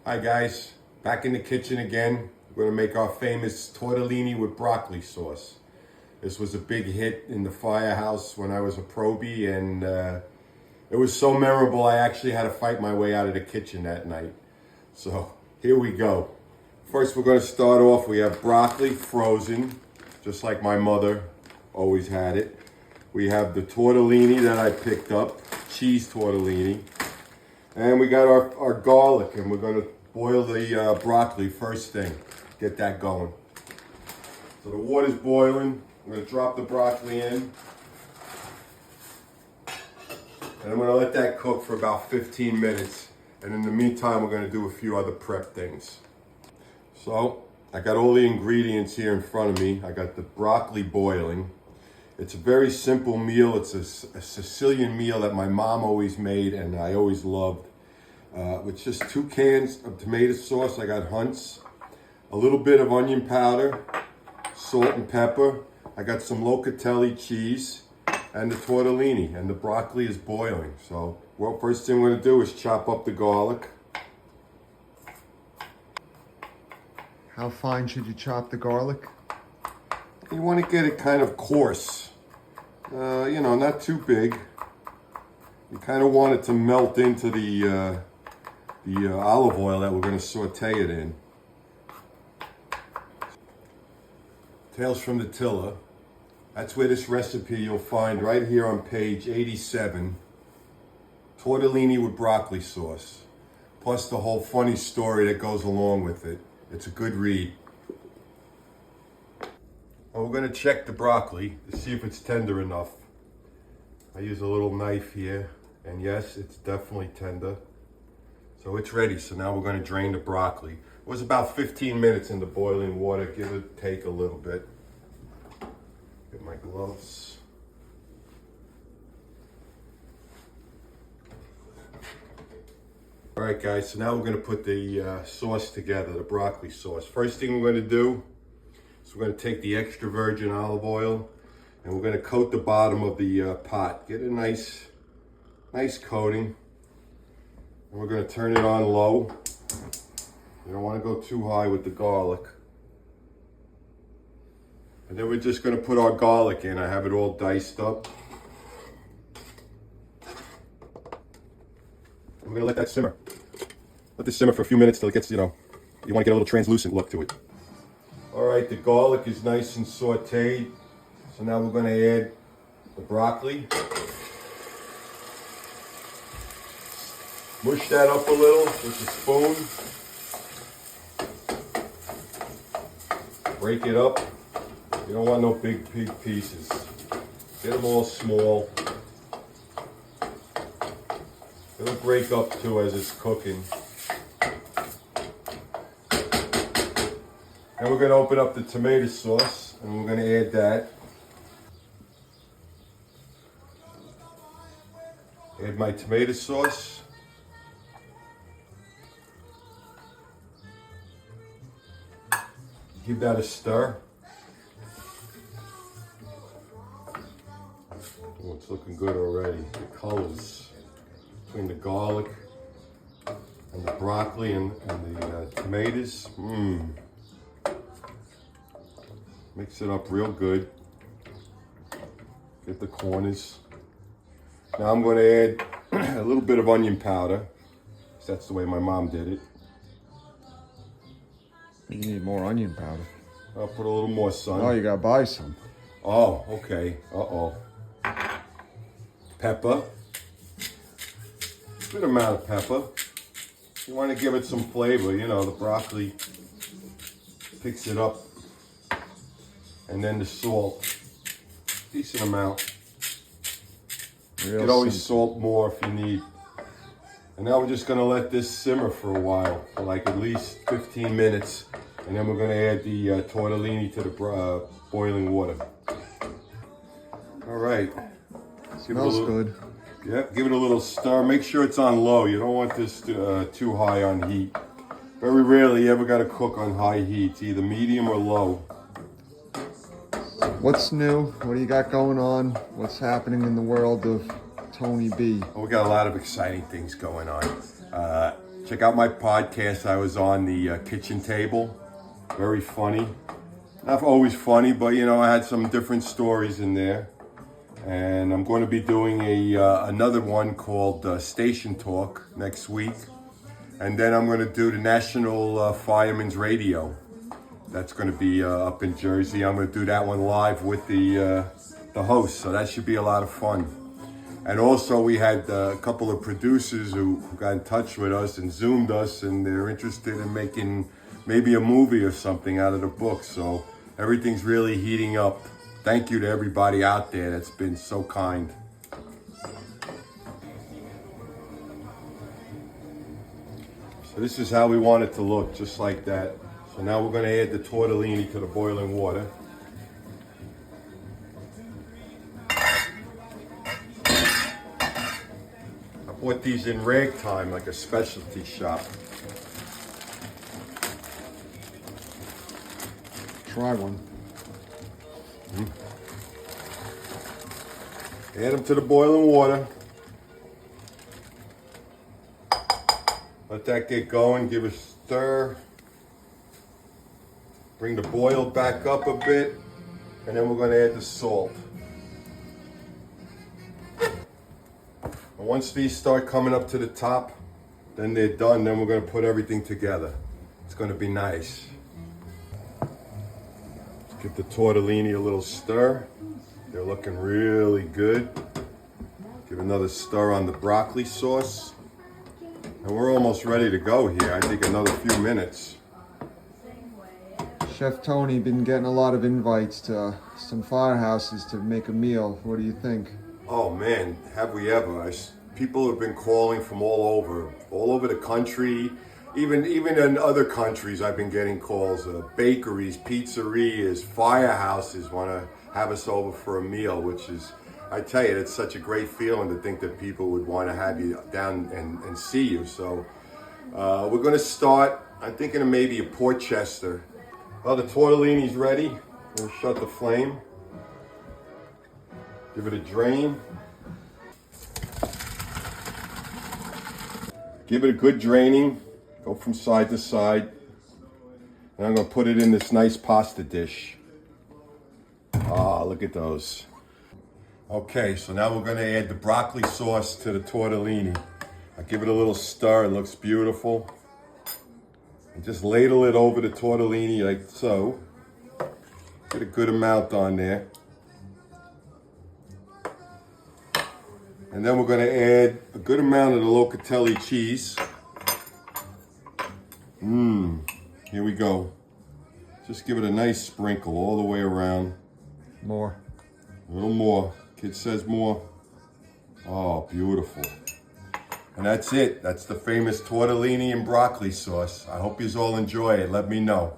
Hi guys, back in the kitchen again. We're gonna make our famous tortellini with broccoli sauce. This was a big hit in the Firehouse when I was a probie, and it was so memorable I actually had to fight my way out of the kitchen that night. So here we go. First we're gonna start off, we have broccoli frozen, just like my mother always had it. We have the tortellini that I picked up, cheese tortellini. And we got our garlic, and we're gonna boil the broccoli first thing. Get that going. So the water's boiling. I'm gonna drop the broccoli in. And I'm gonna let that cook for about 15 minutes. And in the meantime, we're gonna do a few other prep things. So I got all the ingredients here in front of me. I got the broccoli boiling. It's a very simple meal. It's a Sicilian meal that my mom always made and I always loved. With just 2 cans of tomato sauce. I got Hunt's, a little bit of onion powder, salt and pepper. I got some locatelli cheese and the tortellini, and the broccoli is boiling. So, well, first thing we're gonna do is chop up the garlic. How fine should you chop the garlic? You want to get it kind of coarse, not too big. You kind of want it to melt into the olive oil that we're going to saute it in. Tales from the Tiller. That's where this recipe you'll find right here on page 87. Tortellini with broccoli sauce. Plus the whole funny story that goes along with it. It's a good read. And we're going to check the broccoli to see if it's tender enough. I use a little knife here, and yes, it's definitely tender. So it's ready. So now we're going to drain the broccoli. It was about 15 minutes in the boiling water. Give it take a little bit. Get my gloves. All right, guys. So now we're going to put the sauce together, the broccoli sauce. First thing we're going to do, so we're going to take the extra virgin olive oil and we're going to coat the bottom of the pot. Get a nice coating. And we're going to turn it on low. You don't want to go too high with the garlic. And then we're just going to put our garlic in. I have it all diced up. We're going to let that simmer. Let this simmer for a few minutes till it gets, you want to get a little translucent look to it. All right, the garlic is nice and sauteed. So now we're going to add the broccoli. Mush that up a little with a spoon. Break it up. You don't want no big pieces. Get them all small. It'll break up too as it's cooking. And we're going to open up the tomato sauce and we're going to add that. Add my tomato sauce. Give that a stir. Oh, it's looking good already. The colors between the garlic and the broccoli and the tomatoes. Mix it up real good. Get the corners. Now I'm going to add a little bit of onion powder. That's the way my mom did it. You need more onion powder. I'll put a little more, son. Oh, you gotta buy some. Oh, okay. Uh-oh. Pepper. Good amount of pepper. You want to give it some flavor, the broccoli picks it up. And then the salt. Decent amount. You can always salt more if you need. And now we're just going to let this simmer for a while, for like at least 15 minutes. And then we're going to add the tortellini to the boiling water. All right. Smells good. Yep, give it a little stir. Make sure it's on low. You don't want this too high on heat. Very rarely you ever got to cook on high heat. It's either medium or low. What's new? What do you got going on? What's happening in the world of Tony B? Well, we got a lot of exciting things going on. Check out my podcast. I was on the kitchen table. Very funny. Not always funny, but you know, I had some different stories in there. And I'm going to be doing another one called Station Talk next week. And then I'm going to do the National Fireman's Radio. That's going to be up in Jersey. I'm going to do that one live with the host, so that should be a lot of fun. And also we had a couple of producers who got in touch with us and Zoomed us, and they're interested in making maybe a movie or something out of the book. So everything's really heating up. Thank you to everybody out there that's been so kind. So this is how we want it to look, just like that. So now we're going to add the tortellini to the boiling water. I bought these in ragtime, like a specialty shop. Try one. Add them to the boiling water. Let that get going, give it a stir. Bring the boil back up a bit, and then we're going to add the salt. And once these start coming up to the top, then they're done. Then we're going to put everything together. It's going to be nice. Give the tortellini a little stir. They're looking really good. Give another stir on the broccoli sauce. And we're almost ready to go here. I think another few minutes. Chef Tony, been getting a lot of invites to some firehouses to make a meal. What do you think? Oh man, have we ever? People have been calling from all over the country. Even in other countries, I've been getting calls. Bakeries, pizzerias, firehouses want to have us over for a meal, which is, I tell you, it's such a great feeling to think that people would want to have you down and see you. So we're going to start, I'm thinking of maybe a Portchester. Well, the tortellini's ready. We'll shut the flame. Give it a drain. Give it a good draining. Go from side to side. And I'm going to put it in this nice pasta dish. Ah, look at those. Okay, so now we're going to add the broccoli sauce to the tortellini. I give it a little stir. It looks beautiful. And just ladle it over the tortellini like so. Get a good amount on there. And then we're going to add a good amount of the locatelli cheese. Here we go. Just give it a nice sprinkle all the way around. More. A little more. Kid says more. Oh, beautiful. And that's it. That's the famous tortellini and broccoli sauce. I hope you all enjoy it. Let me know.